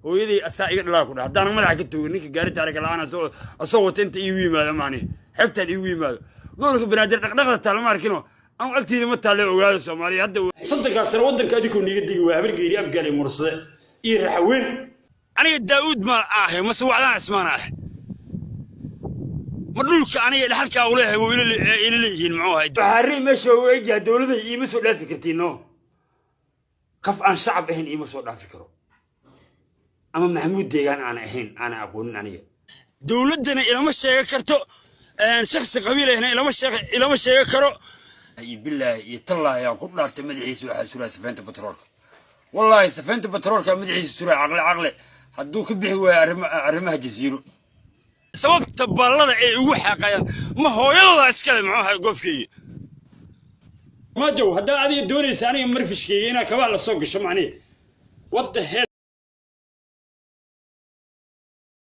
hooyadii asaa iga dhalaa ku dhaha haddaan madaxa ka toogin ninka gaari taarika la'aan asoo wata inta iigu yimaado macni xebtaan iigu yimaado gobolka banaadir dhaqdhaqda taal ma arkino aan agtiida ma taale ogaado Soomaaliya hadda saddex sano wadanka adigu niga digi waa habar geeri abgaal mursade iyo raxweyn aniga daawud ma ahay ma soo wacdaan ismaan ah madulka aniga dhaxalka u leeyahay oo ila leeyihiin muxuu ahay baari meesha oo ay dawladda iima soo dhaafi kartiino qaf aan shacab ahayn iima soo dhaafi karo ama maxamuud deegaan aan ahayn aan aqoonin aniga dawladana ilama sheega karto shakhsi qabiil ahna ilama sheega karo ay billahi yatallahi ya qud dhaartay madaxiisa waxa suraa safaynta batroolka wallahi safaynta batroolka madaxiisa suraa aqli hadduu ka bixi waayo arrimaha jasiiro sababta ballada ay ugu xaqayaan ma hooyada iskale muxuu ahay goofkii ma jow hadaa adiga doonaysa aniga marfishkeyga ina kaba la soo gasho macni wada